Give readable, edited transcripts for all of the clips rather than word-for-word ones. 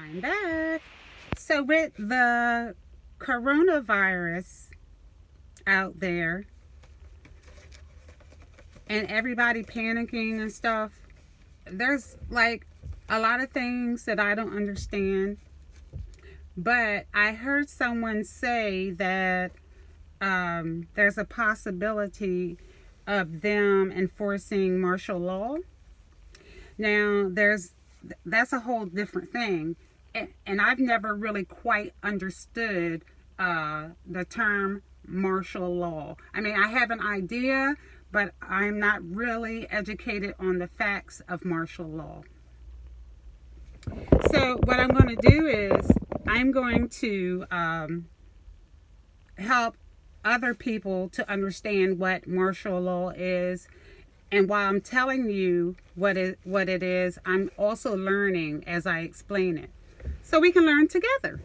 I'm back. So, with the coronavirus out there and everybody panicking and stuff, there's like a lot of things that I don't understand. But I heard someone say that there's a possibility of them enforcing martial law. Now, that's a whole different thing, and I've never really quite understood the term martial law. I mean, I have an idea, but I'm not really educated on the facts of martial law. So, what I'm going to do is I'm going to help other people to understand what martial law is. And while I'm telling you what it is, I'm also learning as I explain it. So we can learn together.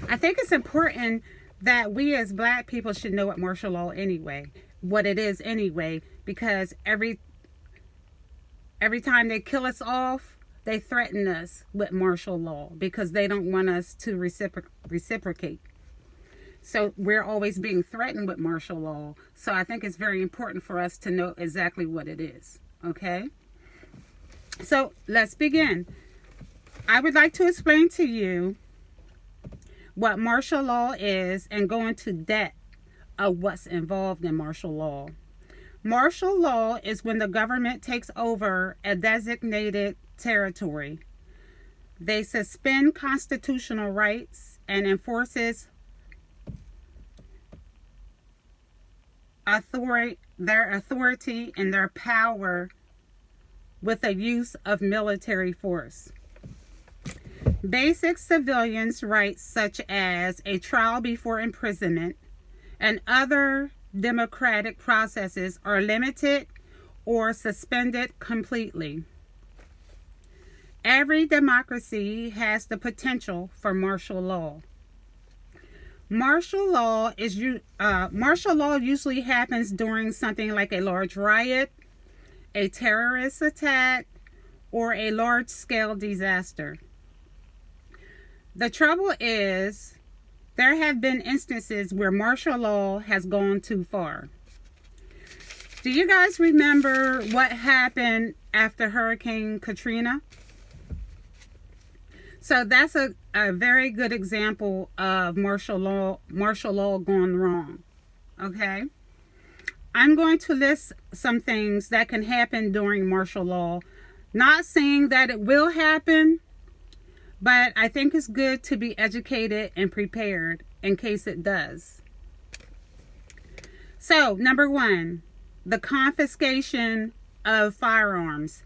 I think it's important that we as Black people should know what martial law anyway, what it is anyway, because every time they kill us off, they threaten us with martial law because they don't want us to reciprocate. So we're always being threatened with martial law. So I think it's very important for us to know exactly what it is. Okay? So let's begin. I would like to explain to you what martial law is and go into depth of what's involved in martial law. Martial law is when the government takes over a designated territory. They suspend constitutional rights and enforces their authority and their power with the use of military force. Basic civilians' rights such as a trial before imprisonment and other democratic processes are limited or suspended completely. Every democracy has the potential for martial law. Martial law usually happens during something like a large riot, a terrorist attack, or a large-scale disaster. The trouble is, there have been instances where martial law has gone too far. Do you guys remember what happened after Hurricane Katrina? So that's a very good example of martial law gone wrong. Okay? I'm going to list some things that can happen during martial law. Not saying that it will happen, but I think it's good to be educated and prepared in case it does. So, number one, the confiscation of firearms.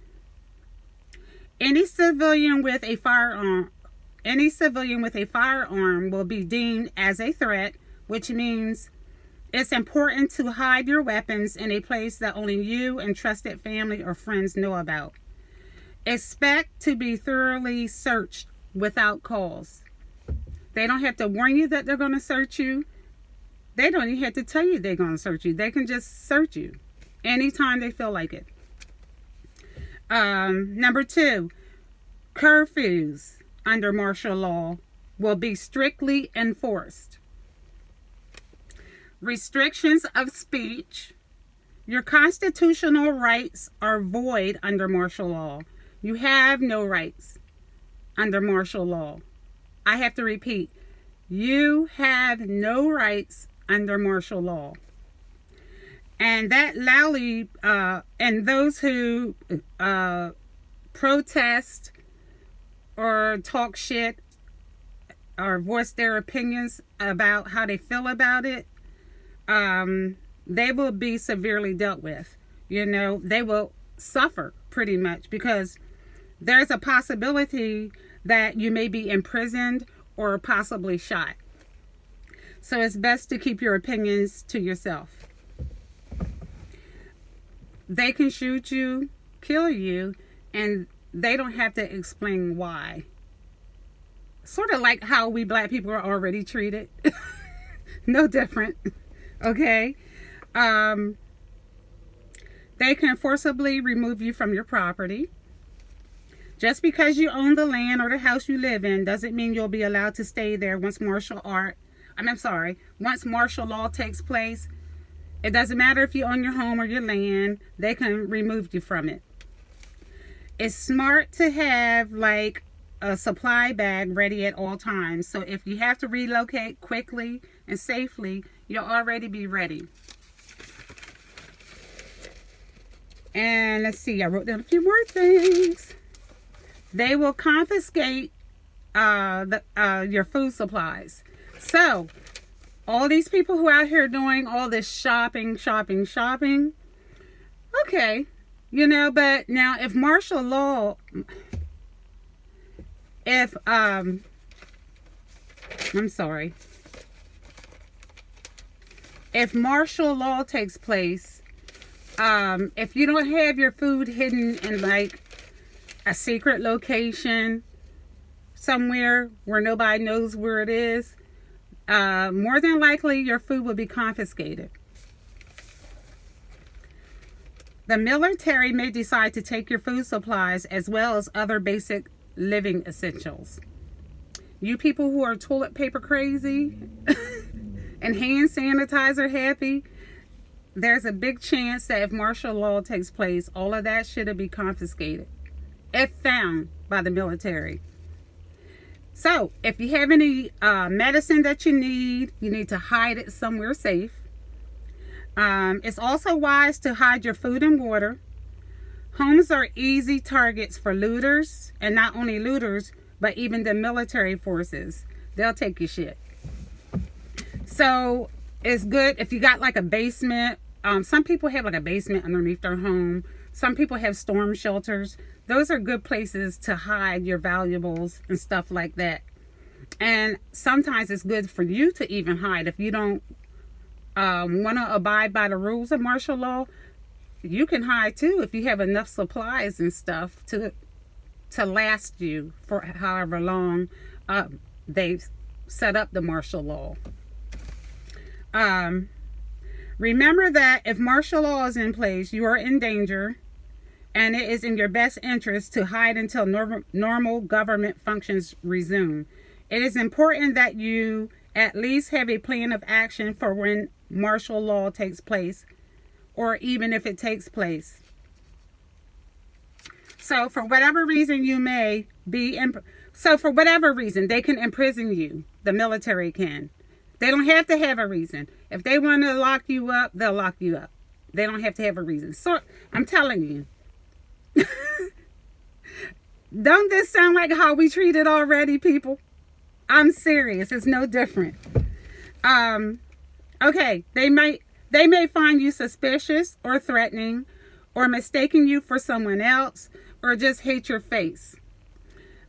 Any civilian with a firearm will be deemed as a threat, which means it's important to hide your weapons in a place that only you and trusted family or friends know about. Expect to be thoroughly searched without cause. They don't have to warn you that they're going to search you. They don't even have to tell you they're going to search you. They can just search you anytime they feel like it. Number two, curfews under martial law will be strictly enforced. Restrictions of speech. Your constitutional rights are void under martial law. You have no rights under martial law. I have to repeat, you have no rights under martial law. And that loudly, and those who protest or talk shit or voice their opinions about how they feel about it, they will be severely dealt with. You know, they will suffer pretty much because there's a possibility that you may be imprisoned or possibly shot. So it's best to keep your opinions to yourself. They can shoot you, kill you, and they don't have to explain why. Sort of like how we Black people are already treated. No different. Okay? They can forcibly remove you from your property. Just because you own the land or the house you live in doesn't mean you'll be allowed to stay there once once martial law takes place. It doesn't matter if you own your home or your land, they can remove you from it. It's smart to have like a supply bag ready at all times. So if you have to relocate quickly and safely, you'll already be ready. And let's see, I wrote down a few more things. They will confiscate your food supplies. So all these people who are out here doing all this shopping, okay, you know, but now if martial law, if martial law takes place, if you don't have your food hidden in like a secret location somewhere where nobody knows where it is, more than likely your food will be confiscated. The military may decide to take your food supplies as well as other basic living essentials. You people who are toilet paper crazy and hand sanitizer happy, there's a big chance that if martial law takes place, all of that should be confiscated if found by the military. So if you have any medicine that you need to hide it somewhere safe. It's also wise to hide your food and water. Homes are easy targets for looters, and not only looters, but even the military forces. They'll take your shit. So it's good if you got like a basement. Some people have like a basement underneath their home. Some people have storm shelters. Those are good places to hide your valuables and stuff like that. And sometimes it's good for you to even hide. If you don't want to abide by the rules of martial law, you can hide too if you have enough supplies and stuff to last you for however long they've set up the martial law. Remember that if martial law is in place, you are in danger, and it is in your best interest to hide until normal government functions resume. It is important that you at least have a plan of action for when martial law takes place, or even if it takes place. So for whatever reason you may be for whatever reason, they can imprison you. The military can. They don't have to have a reason. If they want to lock you up, they'll lock you up. They don't have to have a reason. So I'm telling you. Don't this sound like how we treat it already, people? I'm serious. It's no different. Okay, they may find you suspicious or threatening or mistaking you for someone else or just hate your face.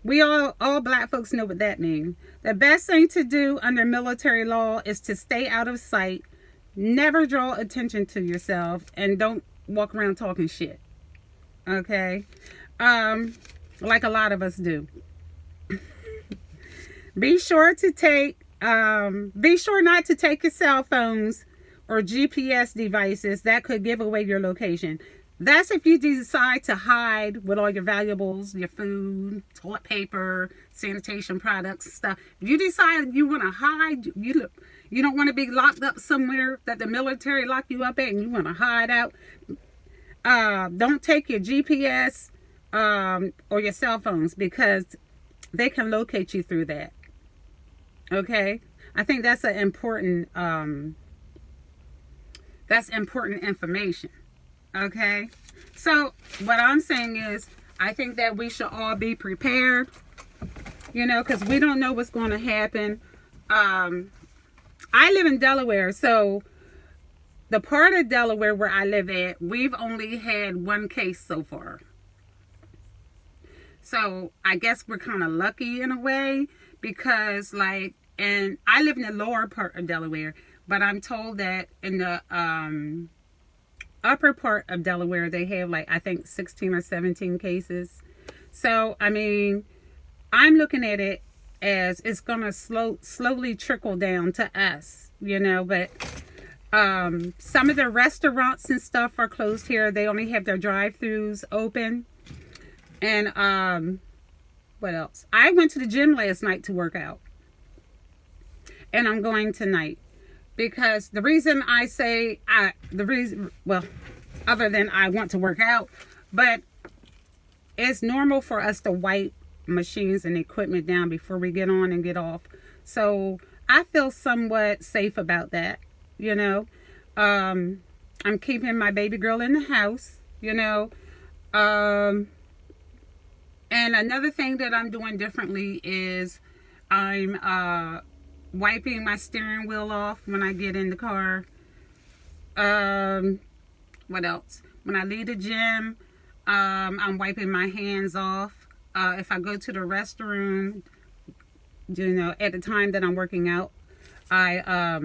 We all black folks know what that means. The best thing to do under military law is to stay out of sight, never draw attention to yourself, and don't walk around talking shit. Okay? Like a lot of us do. Be sure not to take your cell phones or GPS devices that could give away your location. That's if you decide to hide with all your valuables, your food, toilet paper, sanitation products and stuff. If you decide you want to hide, you don't want to be locked up somewhere that the military lock you up at and you want to hide out. Don't take your GPS or your cell phones because they can locate you through that. Okay? I think that's an important information. Okay? So what I'm saying is I think that we should all be prepared, because we don't know what's going to happen. I live in Delaware, so the part of Delaware where I live at, we've only had one case so far. So I guess we're kind of lucky in a way because and I live in the lower part of Delaware, but I'm told that in the upper part of Delaware, they have I think 16 or 17 cases. So, I mean, I'm looking at it as it's going to slowly trickle down to us, but some of the restaurants and stuff are closed here. They only have their drive-thrus open. And what else? I went to the gym last night to work out. And I'm going tonight. Because the reason I say other than I want to work out, but it's normal for us to wipe machines and equipment down before we get on and get off. So I feel somewhat safe about that, you know. I'm keeping my baby girl in the house, you know. And another thing that I'm doing differently is I'm wiping my steering wheel off when I get in the car. What else? When I leave the gym, I'm wiping my hands off. If I go to the restroom, you know, at the time that I'm working out, I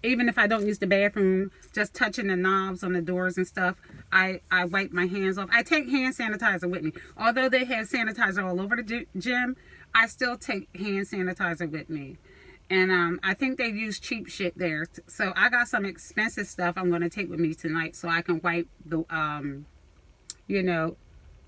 even if I don't use the bathroom, just touching the knobs on the doors and stuff, I wipe my hands off. I take hand sanitizer with me. Although they have sanitizer all over the gym, I still take hand sanitizer with me. And I think they use cheap shit there. So I got some expensive stuff I'm going to take with me tonight so I can wipe the, you know,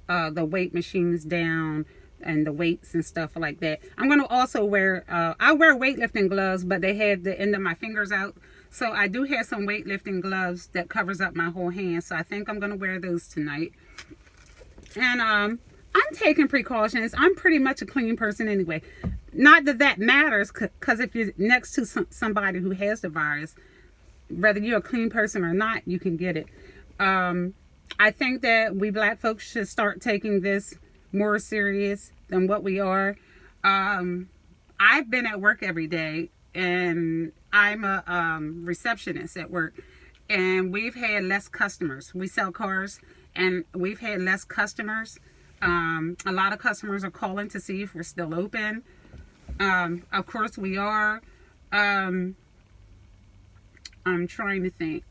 the weight machines down and the weights and stuff like that. I'm going to also wear, I wear weightlifting gloves, but they have the end of my fingers out. So I do have some weightlifting gloves that covers up my whole hand. So I think I'm going to wear those tonight. And I'm taking precautions. I'm pretty much a clean person anyway. Not that that matters, because if you're next to somebody who has the virus, whether you're a clean person or not, you can get it. I think that we black folks should start taking this more serious than what we are. I've been at work every day, and I'm a receptionist at work, and we've had less customers. We sell cars, and we've had less customers. A lot of customers are calling to see if we're still open. Of course we are. I'm trying to think.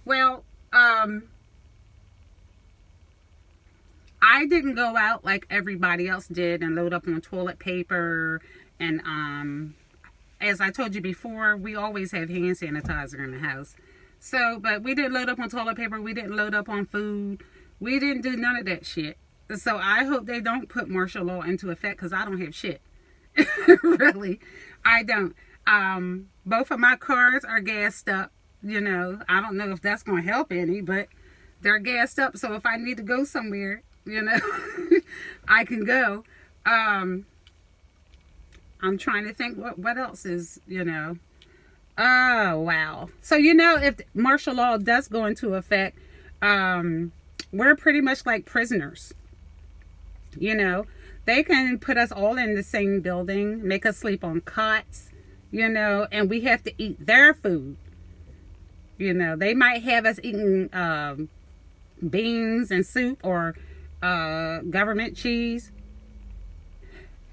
Well, I didn't go out like everybody else did and load up on toilet paper. And as I told you before, we always have hand sanitizer in the house. So, but we didn't load up on toilet paper. We didn't load up on food. We didn't do none of that shit. So I hope they don't put martial law into effect, because I don't have shit. Really, I don't. Both of my cars are gassed up. You know, I don't know if that's going to help any, but they're gassed up. So if I need to go somewhere, you know, I can go. I'm trying to think what else is, you know. Oh, wow. So, you know, if martial law does go into effect, we're pretty much like prisoners. You know, they can put us all in the same building, make us sleep on cots, you know, and we have to eat their food. You know, they might have us eating beans and soup or government cheese.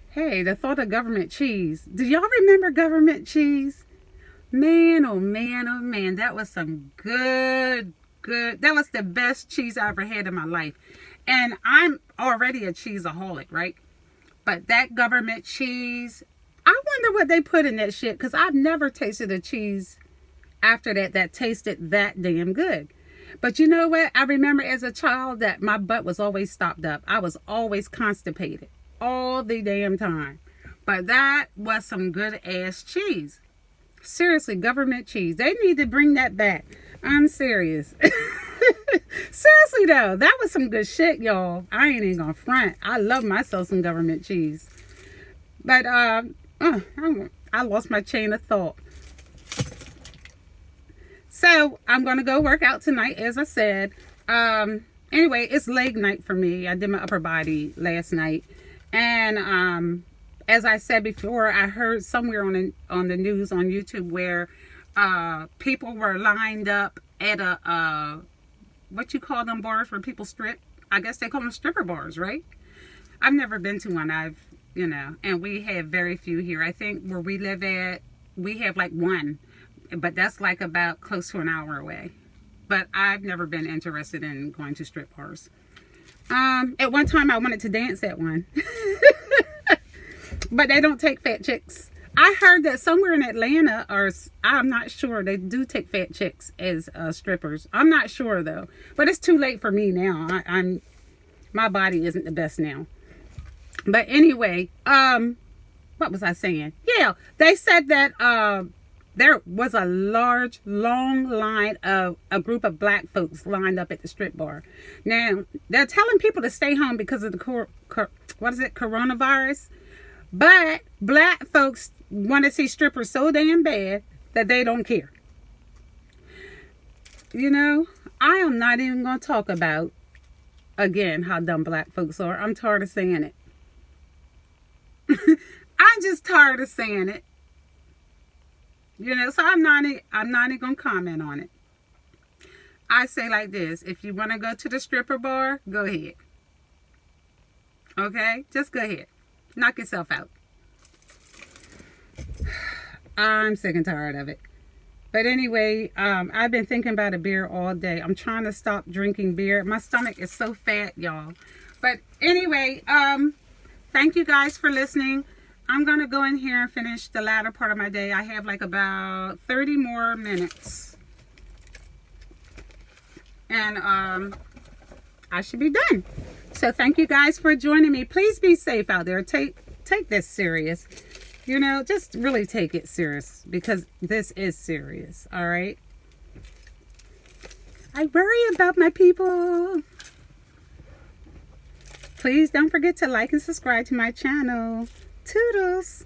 Hey, the thought of government cheese. Do y'all remember government cheese? Man, oh man, oh man. That was some good. That was the best cheese I ever had in my life. And I'm already a cheeseaholic, right? But that government cheese, I wonder what they put in that shit, because I've never tasted a cheese after that tasted that damn good. But you know what? I remember as a child that my butt was always stopped up. I was always constipated all the damn time. But that was some good ass cheese. Seriously, government cheese. They need to bring that back. I'm serious. Seriously though, that was some good shit, y'all. I ain't even gonna front. I love myself some government cheese. But I lost my chain of thought. So I'm gonna go work out tonight, as I said. Anyway, it's leg night for me. I did my upper body last night, and as I said before, I heard somewhere on the news on YouTube where people were lined up at a what you call them bars where people strip? I guess they call them stripper bars, right? I've never been to one. And we have very few here. I think where we live at, we have like one, but that's like about close to an hour away. But I've never been interested in going to strip bars. At one time I wanted to dance at one. But they don't take fat chicks. I heard that somewhere in Atlanta, or I'm not sure, they do take fat chicks as strippers. I'm not sure though, but it's too late for me now. I'm my body isn't the best now. But anyway, what was I saying? Yeah, they said that there was a long line of a group of black folks lined up at the strip bar. Now they're telling people to stay home because of the coronavirus. But black folks want to see strippers so damn bad that they don't care. You know, I am not even going to talk about, again, how dumb black folks are. I'm tired of saying it. I'm just tired of saying it. You know, so I'm not even going to comment on it. I say like this, if you want to go to the stripper bar, go ahead. Okay? Just go ahead. Knock yourself out. I'm sick and tired of it. But anyway, I've been thinking about a beer all day. I'm trying to stop drinking beer. My stomach is so fat, y'all. But anyway, thank you guys for listening. I'm going to go in here and finish the latter part of my day. I have like about 30 more minutes. And I should be done. So thank you guys for joining me. Please be safe out there. Take this serious. You know, just really take it serious because this is serious. All right. I worry about my people. Please don't forget to like and subscribe to my channel. Toodles.